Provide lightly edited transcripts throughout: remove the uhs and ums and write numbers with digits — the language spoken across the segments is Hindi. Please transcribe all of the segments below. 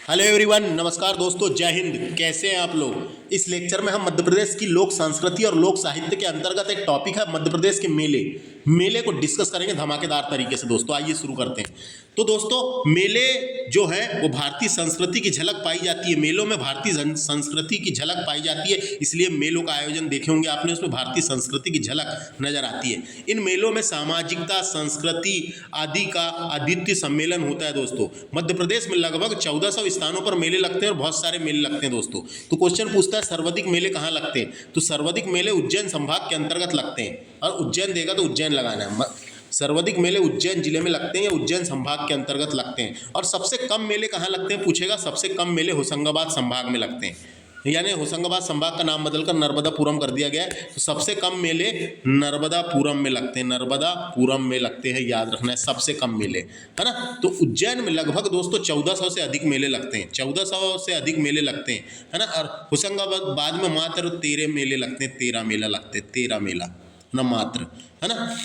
हेलो एवरीवन, नमस्कार दोस्तों, जय हिंद। कैसे हैं आप लोग। इस लेक्चर में हम मध्य प्रदेश की लोक संस्कृति और लोक साहित्य के अंतर्गत एक टॉपिक है मध्य प्रदेश के मेले को डिस्कस करेंगे धमाकेदार तरीके से। दोस्तों आइए शुरू करते हैं। तो दोस्तों मेले जो है वो भारतीय संस्कृति की झलक पाई जाती है। मेलों में भारतीय संस्कृति की झलक पाई जाती है, इसलिए मेलों का आयोजन देखे होंगे आपने, उसमें भारतीय संस्कृति की झलक नजर आती है। इन मेलों में सामाजिकता, संस्कृति आदि का अद्वितीय सम्मेलन होता है। दोस्तों मध्य प्रदेश में लगभग 1400 स्थानों पर मेले लगते हैं और बहुत सारे मेले लगते हैं। दोस्तों तो क्वेश्चन पूछता है सर्वाधिक मेले कहाँ लगते हैं, तो सर्वाधिक मेले उज्जैन संभाग के अंतर्गत लगते हैं। और उज्जैन देगा तो उज्जैन लगाना है। सर्वाधिक मेले उज्जैन जिले में लगते हैं या उज्जैन संभाग के अंतर्गत लगते हैं। और सबसे कम मेले कहाँ लगते हैं पूछेगा, सबसे कम मेले होशंगाबाद संभाग में लगते हैं, यानी होशंगाबाद संभाग का नाम बदलकर नर्मदापुरम कर दिया गया है। तो सबसे कम मेले नर्मदापुरम में लगते हैं, नर्मदापुरम में लगते हैं, याद रखना है सबसे कम मेले, है ना। तो उज्जैन में लगभग दोस्तों 1400 से अधिक मेले लगते हैं, 1400 से अधिक मेले लगते हैं, है ना। और होशंगाबाद में मात्र 13 मेले लगते हैं, 13 मेला लगते हैं, 13 मेला ना मात्र, है ना।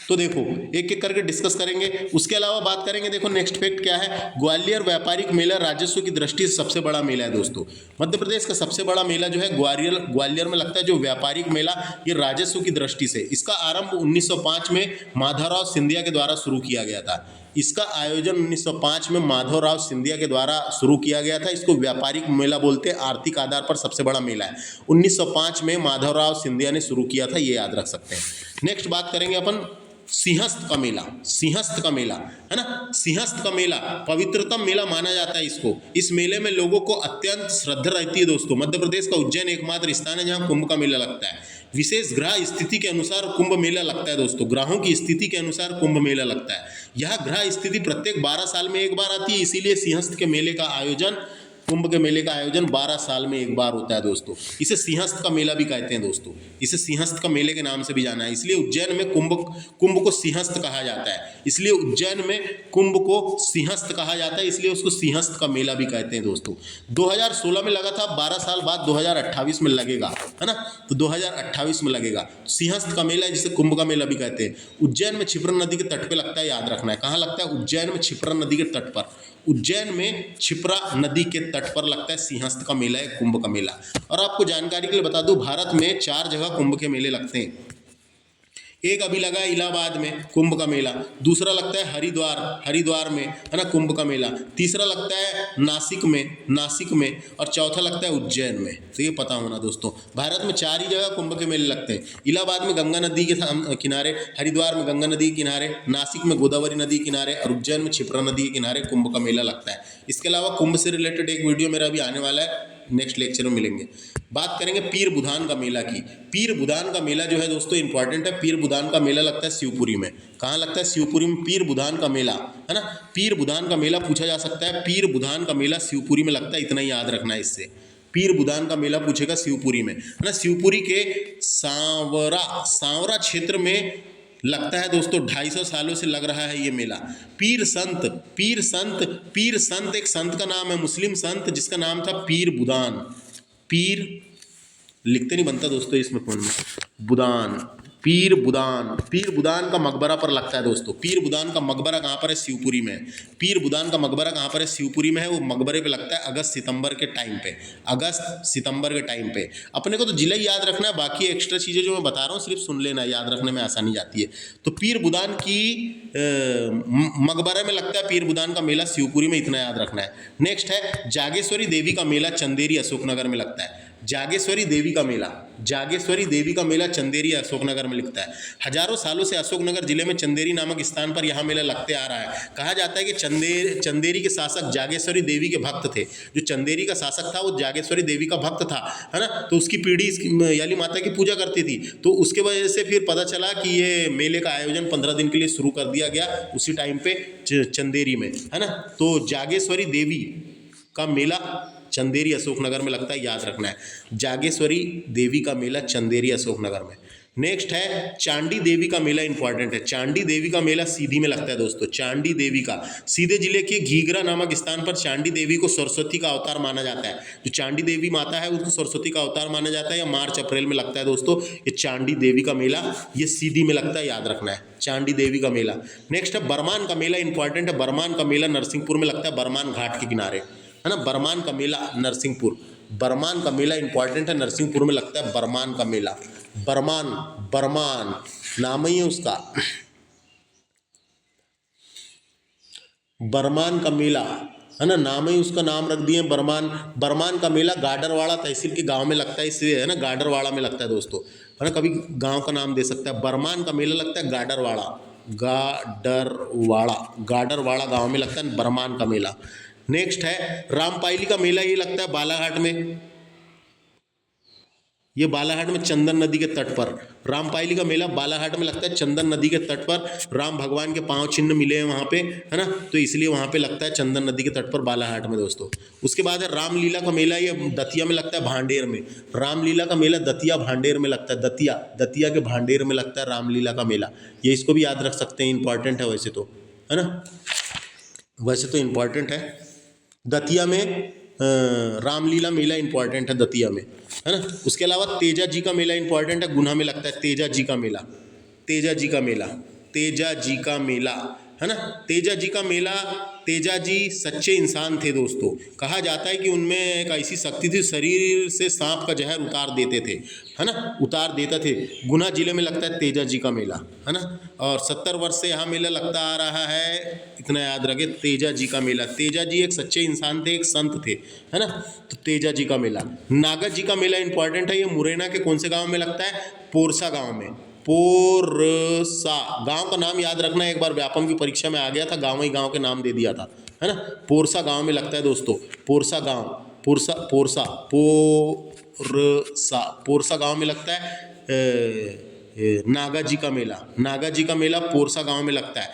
तो देखो एक एक करके डिस्कस करेंगे। उसके अलावा बात करेंगे, देखो नेक्स्ट फैक्ट क्या है, ग्वालियर व्यापारिक मेला राजस्व की दृष्टि से सबसे बड़ा मेला है। दोस्तों मध्य प्रदेश का सबसे बड़ा मेला जो है ग्वालियर में लगता है, जो व्यापारिक मेला, ये राजस्व की दृष्टि से। इसका आरंभ 1905 में माधवराव सिंधिया के द्वारा शुरू किया गया था। इसका आयोजन 1905 में माधवराव सिंधिया के द्वारा शुरू किया गया था। इसको व्यापारिक मेला बोलते हैं, आर्थिक आधार पर सबसे बड़ा मेला है। 1905 में माधवराव सिंधिया ने शुरू किया था, ये याद रख सकते हैं। नेक्स्ट बात करेंगे अपन सिंहस्थ का मेला। सिंहस्थ का मेला, है ना, सिंहस्थ का मेला पवित्रतम मेला माना जाता है इसको। इस मेले में लोगों को अत्यंत श्रद्धा रहती है। दोस्तों मध्य प्रदेश का उज्जैन एकमात्र स्थान है जहां कुंभ का मेला लगता है। विशेष ग्रह स्थिति के अनुसार कुंभ मेला लगता है। दोस्तों ग्रहों की स्थिति के अनुसार कुंभ मेला लगता है। यह ग्रह स्थिति प्रत्येक 12 साल में एक बार आती है, इसीलिए सिंहस्थ के मेले का आयोजन, कुंभ के मेले का आयोजन 12 साल में एक बार होता है। दोस्तों इसे सिंहस्थ का मेला भी कहते हैं। दोस्तों इसे सिंहस्थ का मेले के नाम से भी जाना है, इसलिए उज्जैन में कुंभ को सिंहस्थ कहा जाता है। इसलिए उज्जैन में कुंभ को सिंहस्थ कहा जाता है, इसलिए उसको सिंहस्थ का मेला भी कहते हैं। दोस्तों 2016 में लगा था, 12 साल बाद 2028 में लगेगा, है ना। तो 2028 में लगेगा। सिंहस्थ का मेला है जिसे कुंभ का मेला भी कहते हैं। उज्जैन में क्षिप्रा नदी के तट पर लगता है, याद रखना है। कहाँ लगता है, उज्जैन में क्षिप्रा नदी के तट पर। उज्जैन में क्षिप्रा नदी के तट पर लगता है सिंहस्थ का मेला है, कुंभ का मेला। और आपको जानकारी के लिए बता दूं, भारत में 4 जगह कुंभ के मेले लगते हैं। एक अभी लगा है इलाहाबाद में कुंभ का मेला, दूसरा लगता है हरिद्वार में, है ना, कुंभ का मेला, तीसरा लगता है नासिक में, और चौथा लगता है उज्जैन में। तो ये पता होना दोस्तों, भारत में 4 ही जगह कुंभ के मेले लगते हैं। इलाहाबाद में गंगा नदी के किनारे, हरिद्वार में गंगा नदी के किनारे, नासिक में गोदावरी नदी के किनारे, और उज्जैन में क्षिप्रा नदी के किनारे कुंभ का मेला लगता है। इसके अलावा कुंभ से रिलेटेड एक वीडियो मेरा अभी आने वाला है, नेक्स्ट लेक्चर में मिलेंगे। बात करेंगे पीर बुधान का मेला की। पीर बुधान का मेला जो है दोस्तों इंपॉर्टेंट है। पीर बुधान का मेला लगता है शिवपुरी में। कहाँ लगता है, शिवपुरी में पीर बुधान का मेला, है ना। पीर बुधान का मेला पूछा जा सकता है, पीर बुधान का मेला शिवपुरी में लगता है, इतना ही याद रखना है इससे। पीर बुधान का मेला पूछेगा शिवपुरी में, है ना। शिवपुरी के सांवरा क्षेत्र में लगता है दोस्तों, 250 सालों से लग रहा है ये मेला। पीर संत एक संत का नाम है, मुस्लिम संत, जिसका नाम था पीर बुदान। पीर लिखते नहीं बनता दोस्तों इसमें फोन में, पीर बुदान का मकबरा पर लगता है। दोस्तों पीर बुदान का मकबरा कहाँ पर है, शिवपुरी में। पीर बुदान का मकबरा कहाँ पर है, शिवपुरी में है। वो मकबरे पे लगता है अगस्त सितंबर के टाइम पे। अपने को तो जिला ही याद रखना है, बाकी एक्स्ट्रा चीज़ें जो मैं बता रहा हूँ सिर्फ सुन लेना, याद रखने में आसानी जाती है। तो पीर बुदान की मकबरे में लगता है पीर बुदान का मेला शिवपुरी में, इतना याद रखना है। नेक्स्ट है जागेश्वरी देवी का मेला, चंदेरी अशोकनगर में लगता है। जागेश्वरी देवी का मेला चंदेरी अशोकनगर में लिखता है। हजारों सालों से अशोकनगर जिले में चंदेरी नामक स्थान पर यह मेला लगते आ रहा है। कहा जाता है कि चंदेरी के शासक जागेश्वरी देवी के भक्त थे। जो चंदेरी का शासक था वो जागेश्वरी देवी का भक्त था, है ना। तो उसकी पीढ़ी याली माता की पूजा करती थी। तो उसके वजह से फिर पता चला कि ये मेले का आयोजन 15 दिन के लिए शुरू कर दिया गया उसी टाइम पे चंदेरी में, है ना। तो जागेश्वरी देवी का मेला चंदेरी अशोकनगर में लगता है, याद रखना है। जागेश्वरी देवी का मेला चंदेरी अशोकनगर में। नेक्स्ट है चांडी देवी का मेला इंपॉर्टेंट है। चांडी देवी का मेला सीधी में लगता है दोस्तों। चांडी देवी का सीधे जिले के घीघरा नामक स्थान पर चांडी देवी को सरस्वती का अवतार माना जाता है। जो चांडी देवी माता है उसको सरस्वती का अवतार माना जाता है। या मार्च अप्रैल में लगता है दोस्तों ये चांडी देवी का मेला, ये सीधी में लगता है, याद रखना है चांडी देवी का मेला। नेक्स्ट है बरमान का मेला इंपॉर्टेंट है। बरमान का मेला नरसिंहपुर में लगता है, बरमान घाट के किनारे, है ना। बरमान का मेला नरसिंहपुर, बरमान का मेला इंपॉर्टेंट है, नरसिंहपुर में लगता है बरमान का मेला। बरमान, बरमान नाम ही है उसका, बरमान का मेला, है ना, नाम ही उसका नाम रख दिए बरमान। बरमान का मेला गाडरवाड़ा तहसील के गांव में लगता है, इसलिए, है ना, गाडरवाड़ा में लगता है दोस्तों, है ना। कभी गांव का नाम दे सकता है। बरमान का मेला लगता है गाडरवाड़ा, गाडरवाड़ा, गाडरवाड़ा गांव में लगता है बरमान का मेला। नेक्स्ट है रामपायली का मेला, ये लगता है बालाघाट में, ये बालाघाट में चंदन नदी के तट पर। रामपायली का मेला बालाघाट में लगता है, चंदन नदी के तट पर। राम भगवान के पांव चिन्ह मिले हैं वहाँ पे, है ना, तो इसलिए वहाँ पे लगता है चंदन नदी के तट पर बालाघाट में दोस्तों। उसके बाद है रामलीला का मेला, ये दतिया में लगता है, भांडेर में। रामलीला का मेला दतिया भांडेर में लगता है, दतिया, दतिया के भांडेर में लगता है रामलीला का मेला। ये इसको भी याद रख सकते हैं, इंपॉर्टेंट है वैसे तो, है ना, वैसे तो इंपॉर्टेंट है। दतिया में रामलीला मेला इंपॉर्टेंट है, दतिया में, है ना। उसके अलावा तेजा जी का मेला इंपॉर्टेंट है, गुना में लगता है, तेजा जी का मेला, तेजा जी का मेला, तेजा जी का मेला, है ना। तेजा जी का मेला, तेजा जी सच्चे इंसान थे दोस्तों। कहा जाता है कि उनमें एक ऐसी शक्ति थी, शरीर से सांप का जहर उतार देते थे, है ना, उतार देता थे। गुना जिले में लगता है तेजा जी का मेला, है ना। और 70 वर्ष से यहाँ मेला लगता आ रहा है, इतना याद रखे, तेजा जी का मेला। तेजा जी एक सच्चे इंसान थे, एक संत थे, है ना, तो तेजा जी का मेला। नागा जी का मेला इंपॉर्टेंट है, ये मुरैना के कौन से गाँव में लगता है, पोरसा गाँव में। पोरसा गांव का नाम याद रखना, एक बार व्यापम की परीक्षा में आ गया था, गांव ही गांव के नाम दे दिया था, है ना। पोरसा गांव में लगता है दोस्तों, पोरसा गांव, पोरसा, पोरसा, पोरसा, पोरसा गांव में लगता है नागा जी का मेला। नागा जी का मेला पोरसा गांव में लगता है।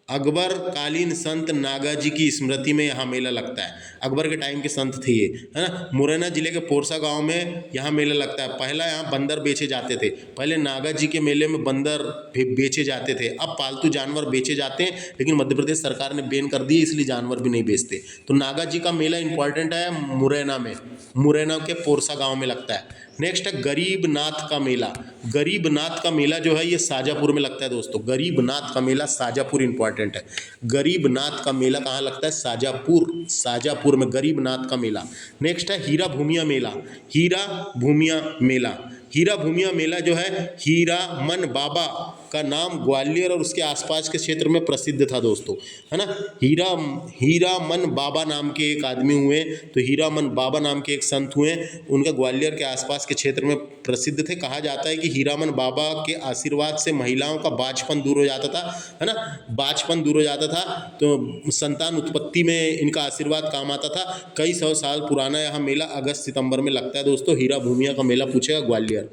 अकबर कालीन संत नागा जी की स्मृति में यहाँ मेला लगता है। अकबर के टाइम के संत थे ये, है ना। मुरैना जिले के पोरसा गांव में यहाँ मेला लगता है। पहला यहाँ बंदर बेचे जाते थे, पहले नागा जी के मेले में बंदर बेचे जाते थे, अब पालतू जानवर बेचे जाते हैं, लेकिन मध्य प्रदेश सरकार ने बैन कर दिए, इसलिए जानवर भी नहीं बेचते। तो नागा जी का मेला इंपॉर्टेंट है, मुरैना में, मुरैना के पोरसा गाँव में लगता है। नेक्स्ट है गरीबनाथ का मेला। गरीबनाथ का मेला जो है ये शाजापुर में लगता है दोस्तों। गरीबनाथ का मेला शाजापुर इंपॉर्टेंट है। गरीबनाथ का मेला कहाँ लगता है, शाजापुर, शाजापुर में गरीबनाथ का मेला। नेक्स्ट है हीरा भूमिया मेला। हीरा भूमिया मेला, हीरा भूमिया मेला जो है, हीरा मन बाबा का नाम ग्वालियर और उसके आसपास के क्षेत्र में प्रसिद्ध था दोस्तों, है ना। हीरा मन बाबा नाम के एक आदमी हुए, तो हीरा मन बाबा नाम के एक संत हुए, उनका ग्वालियर के आसपास के क्षेत्र में प्रसिद्ध थे। कहा जाता है कि हीरा मन बाबा के आशीर्वाद से महिलाओं का बाझपन दूर हो जाता था, है ना, बाझपन दूर हो जाता था, तो संतान उत्पत्ति में इनका आशीर्वाद काम आता था। कई सौ साल पुराना यह मेला अगस्त सितंबर में लगता है दोस्तों। हीरा भूमिया का मेला पूछेगा, ग्वालियर।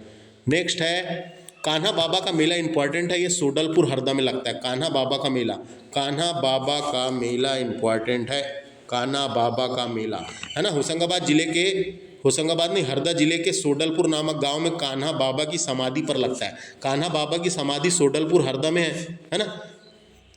नेक्स्ट है कान्हा बाबा का मेला इंपॉर्टेंट है, ये सोडलपुर हरदा में लगता है। कान्हा बाबा का मेला, कान्हा बाबा का मेला इंपॉर्टेंट है, कान्हा बाबा का मेला, है ना। होशंगाबाद जिले के, होशंगाबाद नहीं, हरदा जिले के सोडलपुर नामक गांव में कान्हा बाबा की समाधि पर लगता है। कान्हा बाबा की समाधि सोडलपुर हरदा में है ना,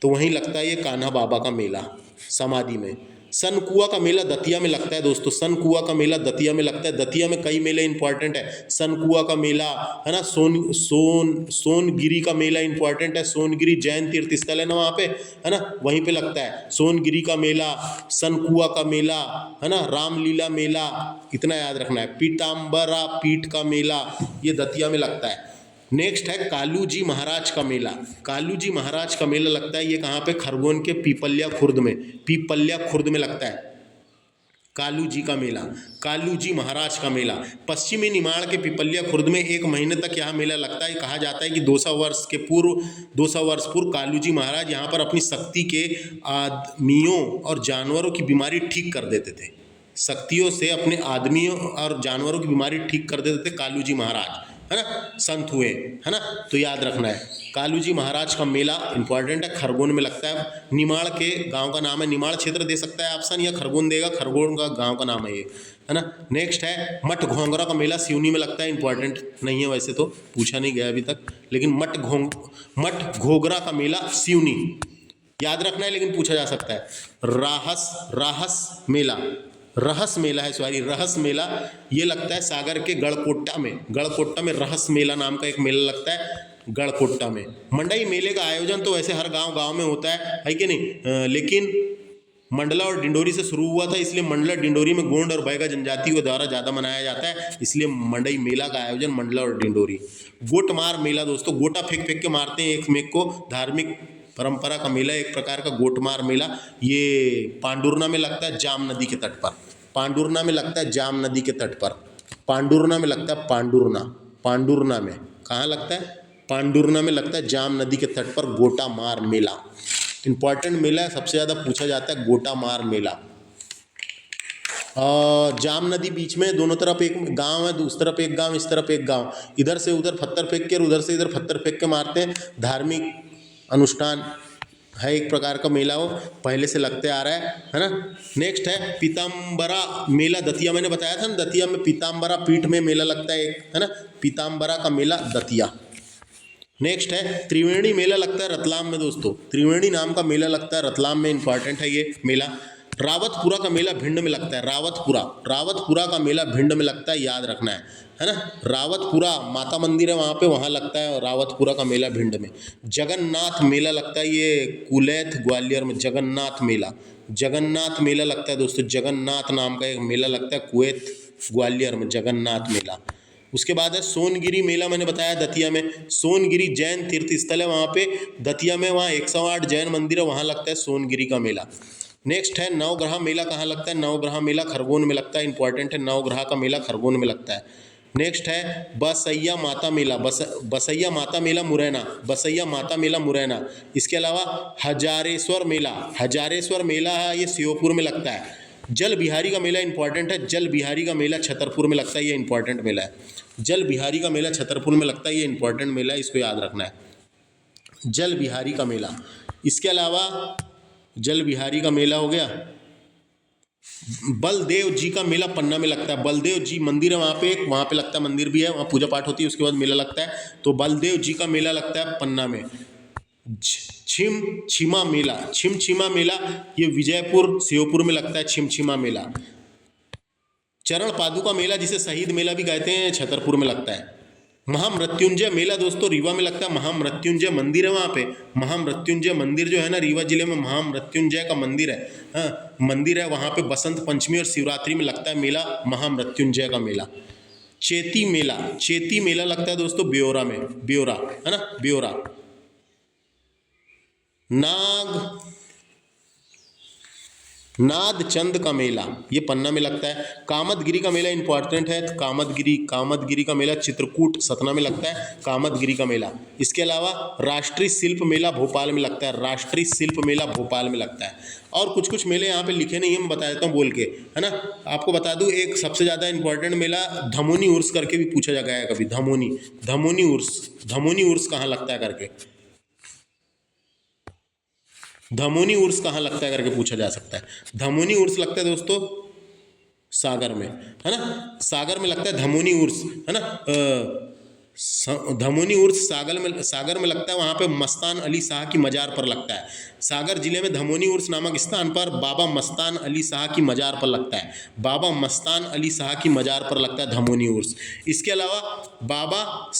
तो वहीं लगता है ये कान्हा बाबा का मेला, समाधि में। सनकुआ का मेला दतिया में लगता है दोस्तों। सनकुआ का मेला दतिया में लगता है। दतिया में कई मेले इंपॉर्टेंट है। सनकुआ का मेला, है ना, सोनगिरी का मेला इंपॉर्टेंट है। सोनगिरी जैन तीर्थ स्थल है ना वहाँ पे, है ना, वहीं पे लगता है सोनगिरी का मेला, सनकुआ का मेला, है ना, रामलीला मेला, इतना याद रखना है। पीताम्बरा पीठ का मेला ये दतिया में लगता है। नेक्स्ट है कालू जी महाराज का मेला। कालू जी महाराज का मेला लगता है, ये कहाँ पे, खरगोन के पीपल्या खुर्द में, पीपल्या खुर्द में लगता है कालू जी का मेला। कालू जी महाराज का मेला पश्चिमी निमाड़ के पीपल्या खुर्द में 1 महीने तक यहाँ मेला लगता है। कहा जाता है कि 200 वर्ष पूर्व कालू जी महाराज यहाँ पर अपनी शक्ति के आदमियों और जानवरों की बीमारी ठीक कर देते थे। शक्तियों से अपने आदमियों और जानवरों की बीमारी ठीक कर देते थे कालू जी महाराज, है ना, संत हुए, है ना, तो याद रखना है। कालू जी महाराज का मेला इंपॉर्टेंट है, खरगोन में लगता है। निमाड़ के गांव का नाम है, निमाड़ क्षेत्र दे सकता है ऑप्शन, या खरगोन देगा, खरगोन का गांव का नाम है ये, है ना। नेक्स्ट है मठ घोंगरा का मेला सिवनी में लगता है, इंपॉर्टेंट नहीं है वैसे तो, पूछा नहीं गया अभी तक, लेकिन मठ घोगरा का मेला सिवनी याद रखना है, लेकिन पूछा जा सकता है। राहस मेला है, सॉरी, रहस मेला ये लगता है सागर के गढ़कोट्टा में रहस मेला नाम का एक मेला लगता है गढ़कोट्टा में। मंडई मेले का आयोजन तो वैसे हर गांव में होता है कि नहीं, लेकिन मंडला और डिंडोरी से शुरू हुआ था, इसलिए मंडला डिंडोरी में गोंड और बैगा जनजाति के द्वारा ज़्यादा मनाया जाता है, इसलिए मंडई मेला का आयोजन मंडला और डिंडोरी। गोटमार मेला दोस्तों, गोटा फेंक के मारते हैं एक मेक को, धार्मिक परंपरा का मेला, एक प्रकार का गोटमार मेला। ये पांडुरना में लगता है, जाम नदी के तट पर, पांडुरना में लगता है, जाम नदी के तट पर, पांडुरना में लगता है, पांडुरना में कहाँ लगता है, पांडुरना में लगता है, जाम नदी के तट पर गोटामार मेला इंपॉर्टेंट मेला है, सबसे ज़्यादा पूछा जाता है गोटामार मेला। जाम नदी बीच में, दोनों तरफ एक गांव है, उस तरफ एक गांव, इस तरफ एक गांव, इधर से उधर पत्थर फेंक के और उधर से इधर पत्थर फेंक के मारते हैं, धार्मिक अनुष्ठान है, एक प्रकार का मेला हो, पहले से लगते आ रहा है ना। नेक्स्ट है पीताम्बरा मेला, दतिया मैंने बताया था ना, दतिया में पीताम्बरा पीठ में मेला लगता है एक, है ना, पीताम्बरा का मेला दतिया। नेक्स्ट है त्रिवेणी मेला लगता है रतलाम में दोस्तों, त्रिवेणी नाम का मेला लगता है रतलाम में, इंपॉर्टेंट है ये मेला। रावतपुरा का मेला भिंड में लगता है, रावतपुरा का मेला भिंड में लगता है, याद रखना है ना। रावतपुरा माता मंदिर है वहाँ पे, वहाँ लगता है रावतपुरा का मेला भिंड में। जगन्नाथ मेला लगता है ये कुलैथ ग्वालियर में, जगन्नाथ मेला लगता है दोस्तों, जगन्नाथ नाम का एक मेला लगता है कुवैत ग्वालियर में, जगन्नाथ मेला। उसके बाद है सोनगिरी मेला, मैंने बताया दतिया में, सोनगिरी जैन तीर्थ स्थल है वहाँ पे दतिया में, वहाँ 108 जैन मंदिर है, वहाँ लगता है सोनगिरी का मेला। नेक्स्ट है नवग्रह मेला, कहाँ लगता है, नवग्रह मेला खरगोन में लगता है, इंपॉर्टेंट है, नवग्रह का मेला खरगोन में लगता है। नेक्स्ट है बसैया माता मेला, बसैया माता मेला मुरैना, इसके अलावा हजारेश्वर मेला है, ये श्योपुर में लगता है। जल बिहारी का मेला इंपॉर्टेंट है, जल बिहारी का मेला छतरपुर में लगता है, ये इंपॉर्टेंट मेला है, जल बिहारी का मेला छतरपुर में लगता है, ये इंपॉर्टेंट मेला है, इसको याद रखना है, जल बिहारी का मेला। इसके अलावा जल बिहारी का मेला हो गया, बलदेव जी का मेला पन्ना में लगता है, बलदेव जी मंदिर है वहाँ पे लगता है, मंदिर भी है, वहाँ पूजा पाठ होती है, उसके बाद मेला लगता है, तो बलदेव जी का मेला लगता है पन्ना में। छिमछिमा मेला ये विजयपुर श्योपुर में लगता है, छिमछिमा मेला। चरण पादुका मेला जिसे शहीद मेला भी कहते हैं, छतरपुर में लगता है। महामृत्युंजय मेला दोस्तों रीवा में लगता है, महामृत्युंजय मंदिर है वहाँ पे, महामृत्युंजय मंदिर जो है ना, रीवा जिले में महामृत्युंजय का मंदिर है, हाँ मंदिर है, वहाँ पे बसंत पंचमी और शिवरात्रि में लगता है मेला, महामृत्युंजय का मेला। चेती मेला लगता है दोस्तों ब्योरा में, ब्योरा है ना, ब्योरा। नादचंद का मेला ये पन्ना में लगता है। कामदगिरी का मेला इंपॉर्टेंट है, कामदगिरी का मेला चित्रकूट सतना में लगता है, कामदगिरी का मेला। इसके अलावा राष्ट्रीय शिल्प मेला भोपाल में लगता है, राष्ट्रीय शिल्प मेला भोपाल में लगता है। और कुछ मेले यहाँ पे लिखे नहीं है, मैं बता देता हूँ बोल के, है ना। आपको बता दूँ एक सबसे ज़्यादा इंपॉर्टेंट मेला धमोनी उर्स करके भी पूछा जा गया है कभी, धमोनी उर्स कहाँ लगता है करके, धमोनी उर्स कहाँ लगता है करके पूछा जा सकता है। धमोनी उर्स लगता है दोस्तों सागर में, है ना, सागर में लगता है धमोनी उर्स, है ना। धमोनी उर्स सागर में लगता है, वहाँ पे मस्तान अली शाह की मज़ार पर लगता है। सागर जिले में धमोनी उर्स नामक स्थान पर बाबा मस्तान अली शाह की मज़ार पर लगता है, बाबा मस्तान अली शाह की मज़ार पर लगता है धमोनी उर्स। इसके अलावा बाबा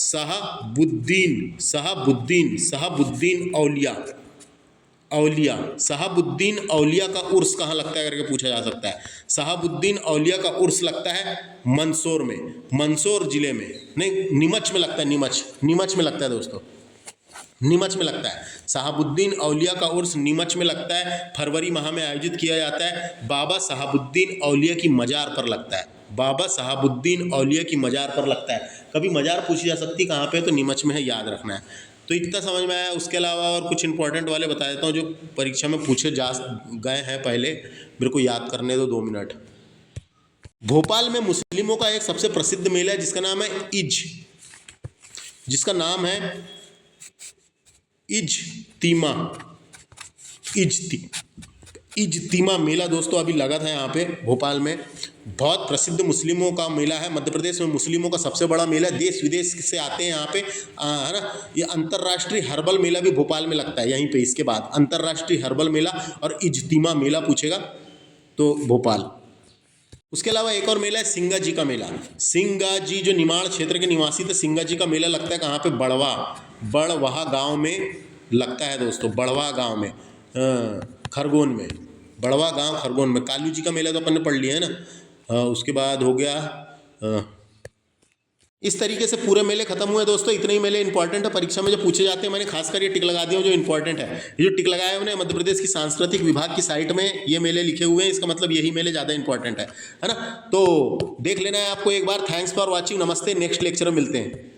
शहाबुद्दीन औलिया का उर्स कहाँ लगता है करके पूछा जा सकता है। शहाबुद्दीन औलिया का उर्स लगता है मंदसौर में, मंदसौर जिले में, नहीं नीमच में लगता है, नीमच में लगता है दोस्तों, नीमच में लगता है। शहाबुद्दीन औलिया का उर्स नीमच में लगता है, फरवरी माह में आयोजित किया जाता है। बाबा शहाबुद्दीन औलिया की मज़ार पर लगता है, बाबा शहाबुद्दीन औलिया की मज़ार पर लगता है। कभी मज़ार पूछी जा सकती कहाँ पे, तो नीमच में है, याद रखना है। तो इतना समझ में आया। उसके अलावा और कुछ इंपॉर्टेंट वाले बता देता हूँ जो परीक्षा में पूछे जा गए हैं, पहले मेरे को याद करने दो 2 मिनट। भोपाल में मुस्लिमों का एक सबसे प्रसिद्ध मेला है जिसका नाम है ईद जिसका नाम है इज्तिमा मेला दोस्तों अभी लगा था यहाँ पे भोपाल में। बहुत प्रसिद्ध मुस्लिमों का मेला है, मध्य प्रदेश में मुस्लिमों का सबसे बड़ा मेला, देश विदेश से आते हैं यहाँ पे, है ना। ये अंतर्राष्ट्रीय हर्बल मेला भी भोपाल में लगता है यहीं पे। इसके बाद अंतर्राष्ट्रीय हर्बल मेला और इज्तिमा मेला पूछेगा तो भोपाल। उसके अलावा एक और मेला है सिंगा जी का मेला। सिंगा जी जो निमाड़ क्षेत्र के निवासी थे, सिंगा जी का मेला लगता है कहाँ पे, बड़वाहा गांव में लगता है दोस्तों, बड़वा गांव में, खरगोन में, बड़वा गांव खरगोन में। कालू जी का मेला तो अपन ने पढ़ लिया है ना। उसके बाद हो गया, इस तरीके से पूरे मेले खत्म हुए दोस्तों। इतने ही मेले इंपॉर्टेंट है, परीक्षा में जो पूछे जाते हैं मैंने खासकर ये टिक लगा दिया जो इंपॉर्टेंट है। ये जो टिक लगाया है मैंने मध्य प्रदेश की सांस्कृतिक विभाग की साइट में ये मेले लिखे हुए हैं, इसका मतलब यही मेले ज़्यादा इंपॉर्टेंट है ना। तो देख लेना है आपको एक बार। थैंक्स फॉर वॉचिंग, नमस्ते, नेक्स्ट लेक्चर में मिलते हैं।